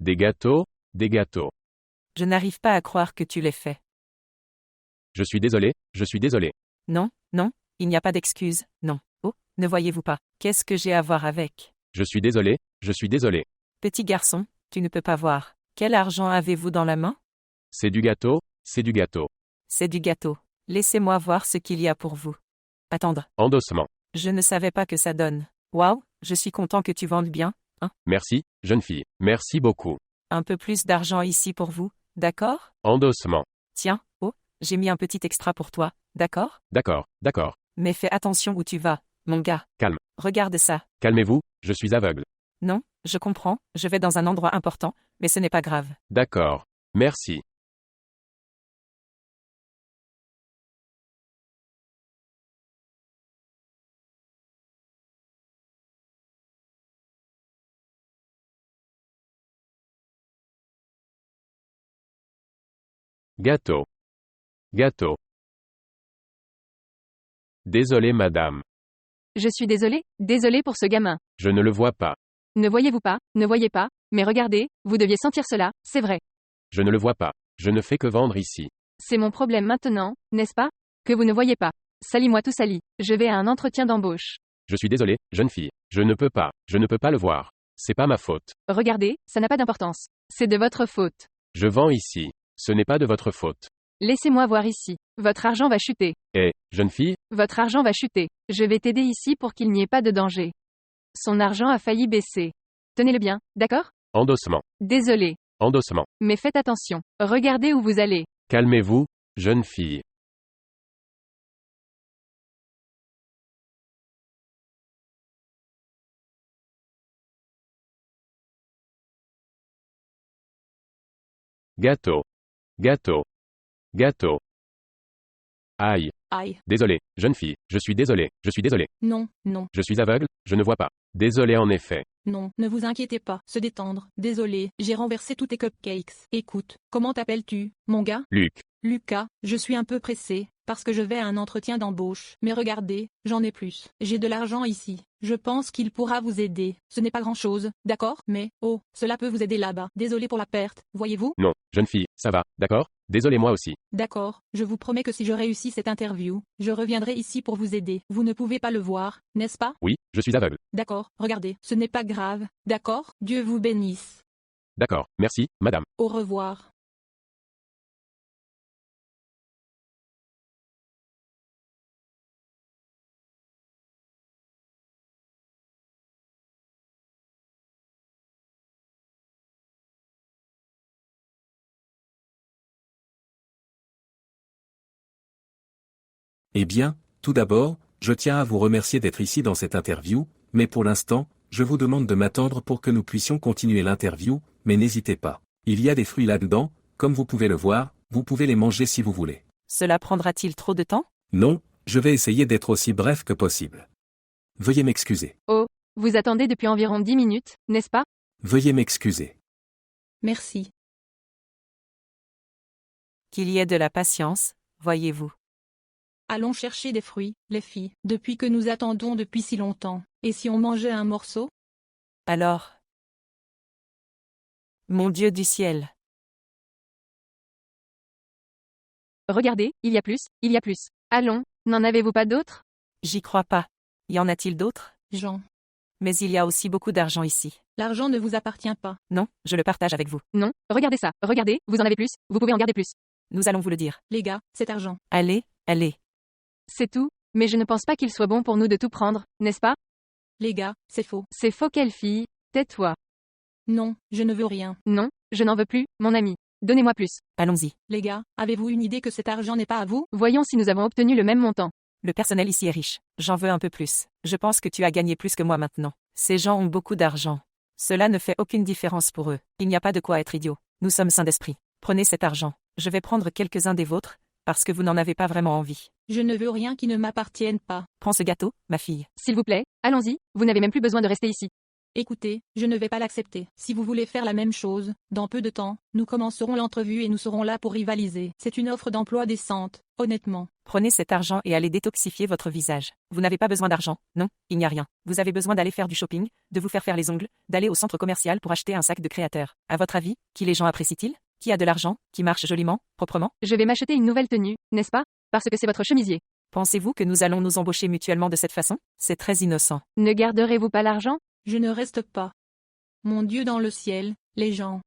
Des gâteaux, des gâteaux. Je n'arrive pas à croire que tu l'aies fait. Je suis désolé, je suis désolé. Non, non, il n'y a pas d'excuse, non. Oh, ne voyez-vous pas, qu'est-ce que j'ai à voir avec? Je suis désolé, je suis désolé. Petit garçon, tu ne peux pas voir. Quel argent avez-vous dans la main? C'est du gâteau, c'est du gâteau. C'est du gâteau. Laissez-moi voir ce qu'il y a pour vous. Attendre. Endossement. Je ne savais pas que ça donne. Waouh, je suis content que tu vendes bien, hein? Merci, jeune fille. Merci beaucoup. Un peu plus d'argent ici pour vous, d'accord? Endossement. Tiens, oh, j'ai mis un petit extra pour toi, d'accord? D'accord, d'accord. Mais fais attention où tu vas, mon gars. Calme. Regarde ça. Calmez-vous, je suis aveugle. Non, je comprends, je vais dans un endroit important, mais ce n'est pas grave. D'accord. Merci. Gâteau. Gâteau. Désolé madame. Je suis désolé pour ce gamin. Je ne le vois pas. Ne voyez-vous pas, ne voyez pas, mais regardez, vous deviez sentir cela, c'est vrai. Je ne le vois pas. Je ne fais que vendre ici. C'est mon problème maintenant, n'est-ce pas? Que vous ne voyez pas. Salis-moi tout sali. Je vais à un entretien d'embauche. Je suis désolé, jeune fille. Je ne peux pas le voir. C'est pas ma faute. Regardez, ça n'a pas d'importance. C'est de votre faute. Je vends ici. Ce n'est pas de votre faute. Laissez-moi voir ici. Votre argent va chuter. Eh, jeune fille, Votre argent va chuter. Je vais t'aider ici pour qu'il n'y ait pas de danger. Son argent a failli baisser. Tenez-le bien, d'accord? endossement. Désolé. Endossement. Mais faites attention. Regardez où vous allez. Calmez-vous, jeune fille. Gâteau. Gâteau. Gâteau. Aïe. Aïe. Désolé, jeune fille, je suis désolé, Non, non, je suis aveugle, je ne vois pas. Désolé en effet. non, ne vous inquiétez pas, se détendre. Désolé, j'ai renversé tous tes cupcakes. Écoute, comment t'appelles-tu, mon gars? Luc. Lucas, je suis un peu pressé, parce que je vais à un entretien d'embauche. Mais regardez, j'en ai plus. J'ai de l'argent ici. Je pense qu'il pourra vous aider. Ce n'est pas grand-chose, d'accord? Mais, oh, cela peut vous aider là-bas. Désolé pour la perte, voyez-vous? Non, jeune fille, ça va, d'accord? Désolé moi aussi. D'accord, je vous promets que si je réussis cette interview, je reviendrai ici pour vous aider. Vous ne pouvez pas le voir, n'est-ce pas? Oui, je suis aveugle. D'accord, regardez, ce n'est pas grave, d'accord? Dieu vous bénisse. D'accord, merci, madame. Au revoir. Eh bien, tout d'abord, je tiens à vous remercier d'être ici dans cette interview, mais pour l'instant, je vous demande de m'attendre pour que nous puissions continuer l'interview, mais n'hésitez pas. Il y a des fruits là-dedans, comme vous pouvez le voir, vous pouvez les manger si vous voulez. Cela prendra-t-il trop de temps? Non, je vais essayer d'être aussi bref que possible. Veuillez m'excuser. Oh, vous attendez depuis environ 10 minutes, n'est-ce pas? Veuillez m'excuser. Merci. Qu'il y ait de la patience, voyez-vous. Allons chercher des fruits, les filles, depuis que nous attendons depuis si longtemps. Et si on mangeait un morceau? Alors. Mon Dieu du ciel. Regardez, il y a plus, il y a plus. Allons, n'en avez-vous pas d'autres? J'y crois pas. Y en a-t-il d'autres? Jean. Mais il y a aussi beaucoup d'argent ici. L'argent ne vous appartient pas. Non, je le partage avec vous. Non, regardez ça, regardez, vous en avez plus, vous pouvez en garder plus. Nous allons vous le dire. Les gars, cet argent. Allez, allez. C'est tout, mais je ne pense pas qu'il soit bon pour nous de tout prendre, n'est-ce pas? Les gars, c'est faux. C'est faux quelle fille, tais-toi. Non, je ne veux rien. Non, je n'en veux plus, mon ami. Donnez-moi plus. Allons-y. Les gars, avez-vous une idée que cet argent n'est pas à vous? Voyons si nous avons obtenu le même montant. Le personnel ici est riche. J'en veux un peu plus. Je pense que tu as gagné plus que moi maintenant. Ces gens ont beaucoup d'argent. Cela ne fait aucune différence pour eux. Il n'y a pas de quoi être idiot. Nous sommes sains d'esprit. Prenez cet argent. Je vais prendre quelques-uns des vôtres, parce que vous n'en avez pas vraiment envie. Je ne veux rien qui ne m'appartienne pas. Prends ce gâteau, ma fille. S'il vous plaît, allons-y, vous n'avez même plus besoin de rester ici. Écoutez, je ne vais pas l'accepter. Si vous voulez faire la même chose, dans peu de temps, nous commencerons l'entrevue et nous serons là pour rivaliser. C'est une offre d'emploi décente, honnêtement. Prenez cet argent et allez détoxifier votre visage. Vous n'avez pas besoin d'argent, non, il n'y a rien. Vous avez besoin d'aller faire du shopping, de vous faire les ongles, d'aller au centre commercial pour acheter un sac de créateur. À votre avis, qui les gens apprécient-ils? Qui a de l'argent, qui marche joliment, proprement? Je vais m'acheter une nouvelle tenue, n'est-ce pas? Parce que c'est votre chemisier. Pensez-vous que nous allons nous embaucher mutuellement de cette façon? C'est très innocent. Ne garderez-vous pas l'argent? Je ne reste pas. Mon Dieu dans le ciel, les gens.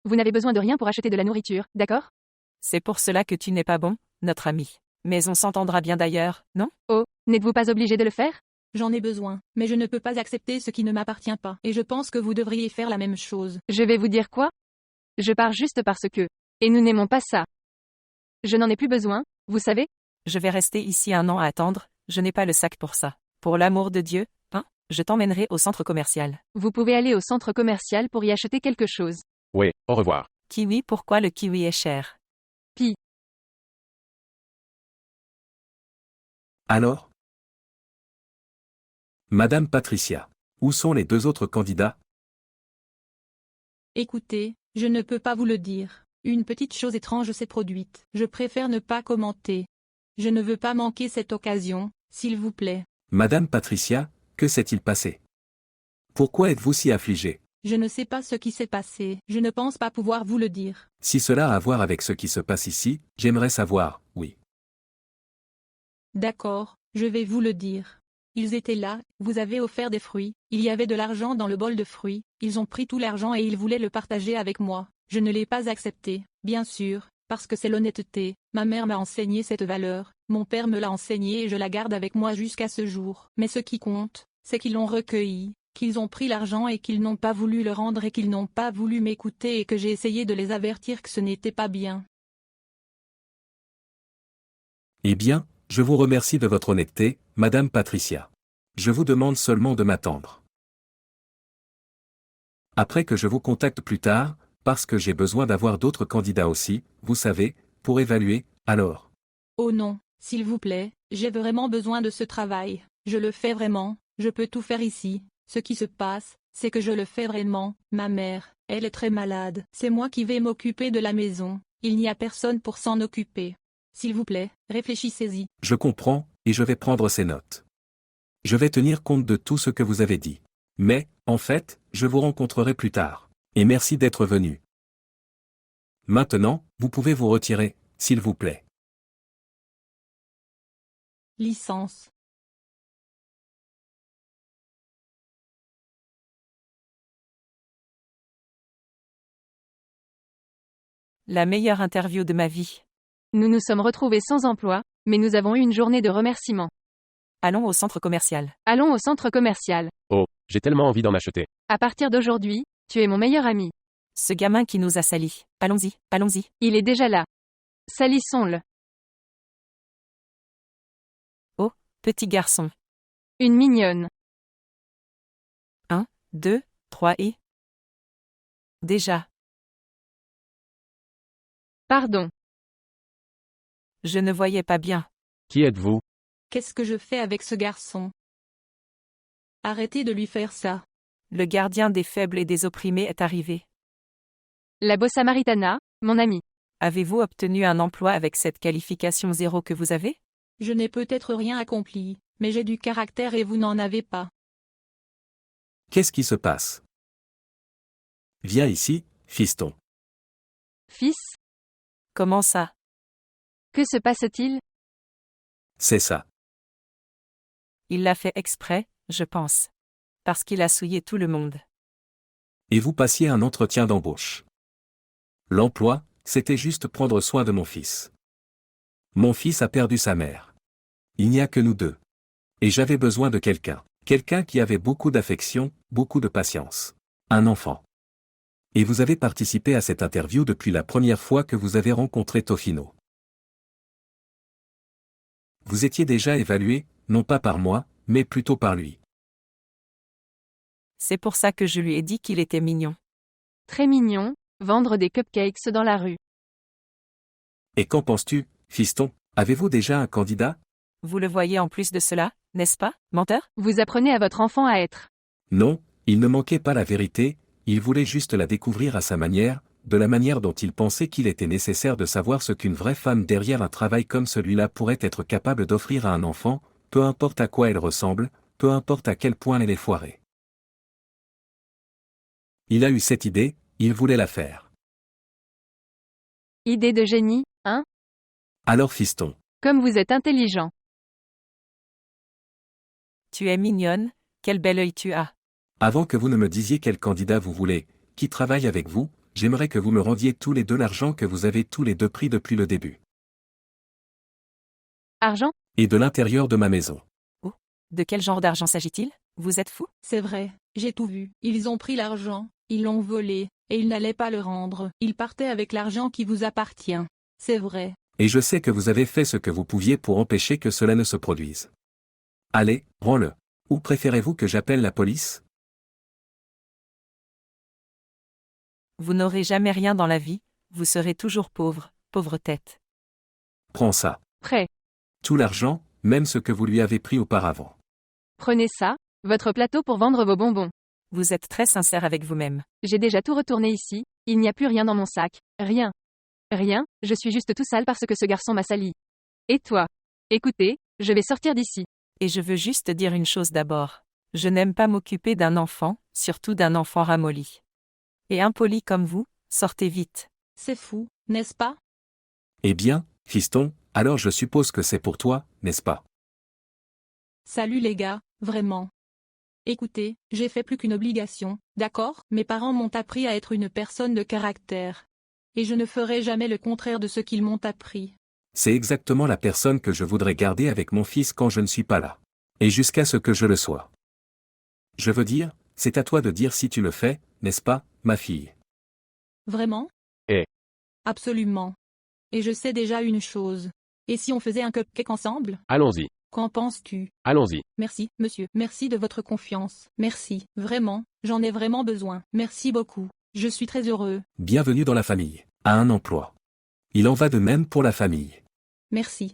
Vous n'avez besoin de rien pour acheter de la nourriture, d'accord? C'est pour cela que tu n'es pas bon, notre ami. Mais on s'entendra bien d'ailleurs, non? Oh, n'êtes-vous pas obligé de le faire? J'en ai besoin, mais je ne peux pas accepter ce qui ne m'appartient pas, et je pense que vous devriez faire la même chose. Je vais vous dire quoi? Je pars juste parce que. Et nous n'aimons pas ça. Je n'en ai plus besoin, vous savez? Je vais rester ici 1 an à attendre, je n'ai pas le sac pour ça. Pour l'amour de Dieu, hein? Je t'emmènerai au centre commercial. Vous pouvez aller au centre commercial pour y acheter quelque chose. Ouais, au revoir. Kiwi, pourquoi le kiwi est cher? Alors? Madame Patricia. Où sont les 2 autres candidats? Écoutez, je ne peux pas vous le dire. Une petite chose étrange s'est produite. Je préfère ne pas commenter. Je ne veux pas manquer cette occasion, s'il vous plaît. Madame Patricia, que s'est-il passé? Pourquoi êtes-vous si affligée? Je ne sais pas ce qui s'est passé. Je ne pense pas pouvoir vous le dire. Si cela a à voir avec ce qui se passe ici, j'aimerais savoir, oui. D'accord, je vais vous le dire. Ils étaient là, vous avez offert des fruits, il y avait de l'argent dans le bol de fruits, ils ont pris tout l'argent et ils voulaient le partager avec moi. Je ne l'ai pas accepté, bien sûr, parce que c'est l'honnêteté. Ma mère m'a enseigné cette valeur, mon père me l'a enseignée et je la garde avec moi jusqu'à ce jour. Mais ce qui compte, c'est qu'ils l'ont recueilli, qu'ils ont pris l'argent et qu'ils n'ont pas voulu le rendre et qu'ils n'ont pas voulu m'écouter et que j'ai essayé de les avertir que ce n'était pas bien. Eh bien, je vous remercie de votre honnêteté, Madame Patricia. Je vous demande seulement de m'attendre. Après que je vous contacte plus tard, parce que j'ai besoin d'avoir d'autres candidats aussi, vous savez, pour évaluer, alors. Oh non, s'il vous plaît, j'ai vraiment besoin de ce travail. Je le fais vraiment, je peux tout faire ici. Ce qui se passe, c'est que je le fais vraiment. Ma mère, elle est très malade. C'est moi qui vais m'occuper de la maison. Il n'y a personne pour s'en occuper. S'il vous plaît, réfléchissez-y. Je comprends, et je vais prendre ces notes. Je vais tenir compte de tout ce que vous avez dit. Mais, en fait, je vous rencontrerai plus tard. Et merci d'être venu. Maintenant, vous pouvez vous retirer, s'il vous plaît. Licence. La meilleure interview de ma vie. Nous nous sommes retrouvés sans emploi, mais nous avons eu une journée de remerciements. Allons au centre commercial. Allons au centre commercial. Oh, j'ai tellement envie d'en acheter. À partir d'aujourd'hui, tu es mon meilleur ami. Ce gamin qui nous a salis. Allons-y, allons-y. Il est déjà là. Salissons-le. Oh, petit garçon. Une mignonne. 1, 2, 3 et... Déjà. Pardon. Je ne voyais pas bien. Qui êtes-vous? Qu'est-ce que je fais avec ce garçon? Arrêtez de lui faire ça. Le gardien des faibles et des opprimés est arrivé. La Beau Samaritana, mon ami. Avez-vous obtenu un emploi avec cette qualification 0 que vous avez? Je n'ai peut-être rien accompli, mais j'ai du caractère et vous n'en avez pas. Qu'est-ce qui se passe? Viens ici, fiston. Fils, Comment ça? que se passe-t-il? C'est ça. Il l'a fait exprès, je pense. Parce qu'il a souillé tout le monde. Et vous passiez un entretien d'embauche. L'emploi, c'était juste prendre soin de mon fils. Mon fils a perdu sa mère. Il n'y a que nous deux. Et j'avais besoin de quelqu'un. Quelqu'un qui avait beaucoup d'affection, beaucoup de patience. Un enfant. Et vous avez participé à cette interview depuis la première fois que vous avez rencontré Tofino. Vous étiez déjà évalué, non pas par moi, mais plutôt par lui. C'est pour ça que je lui ai dit qu'il était mignon. Très mignon, vendre des cupcakes dans la rue. Et qu'en penses-tu, fiston? Avez-vous déjà un candidat? Vous le voyez en plus de cela, n'est-ce pas, menteur? Vous apprenez à votre enfant à être. Non, il ne manquait pas la vérité, il voulait juste la découvrir à sa manière, de la manière dont il pensait qu'il était nécessaire de savoir ce qu'une vraie femme derrière un travail comme celui-là pourrait être capable d'offrir à un enfant, peu importe à quoi elle ressemble, peu importe à quel point elle est foirée. Il a eu cette idée, il voulait la faire. Idée de génie, hein? Alors fiston. Comme vous êtes intelligent. Tu es mignonne, quel bel œil tu as. Avant que vous ne me disiez quel candidat vous voulez, qui travaille avec vous, j'aimerais que vous me rendiez tous les deux l'argent que vous avez tous les deux pris depuis le début. Argent? Et de l'intérieur de ma maison. De quel genre d'argent s'agit-il? Vous êtes fou? C'est vrai, j'ai tout vu. Ils ont pris l'argent, ils l'ont volé, et ils n'allaient pas le rendre. Ils partaient avec l'argent qui vous appartient. C'est vrai. Et je sais que vous avez fait ce que vous pouviez pour empêcher que cela ne se produise. Allez, rends-le. Ou préférez-vous que j'appelle la police? Vous n'aurez jamais rien dans la vie, vous serez toujours pauvre, pauvre tête. Prends ça. Prêt. Tout l'argent, même ce que vous lui avez pris auparavant. Prenez ça, votre plateau pour vendre vos bonbons. Vous êtes très sincère avec vous-même. J'ai déjà tout retourné ici, il n'y a plus rien dans mon sac. Rien. Rien, je suis juste tout sale parce que ce garçon m'a sali. Et toi? Écoutez, je vais sortir d'ici. Et je veux juste dire une chose d'abord. Je n'aime pas m'occuper d'un enfant, surtout d'un enfant ramolli. Et impoli comme vous, sortez vite. C'est fou, n'est-ce pas? Eh bien, fiston, alors je suppose que c'est pour toi, n'est-ce pas? Salut les gars, vraiment. Écoutez, j'ai fait plus qu'une obligation, d'accord? Mes parents m'ont appris à être une personne de caractère. Et je ne ferai jamais le contraire de ce qu'ils m'ont appris. C'est exactement la personne que je voudrais garder avec mon fils quand je ne suis pas là. Et jusqu'à ce que je le sois. Je veux dire, c'est à toi de dire si tu le fais, n'est-ce pas, ma fille? Vraiment? Absolument. Et je sais déjà une chose. Et si on faisait un cupcake ensemble? Allons-y. Qu'en penses-tu? Allons-y. Merci, monsieur. Merci de votre confiance. Merci, vraiment, j'en ai vraiment besoin. Merci beaucoup. Je suis très heureux. Bienvenue dans la famille. À un emploi. Il en va de même pour la famille. Merci.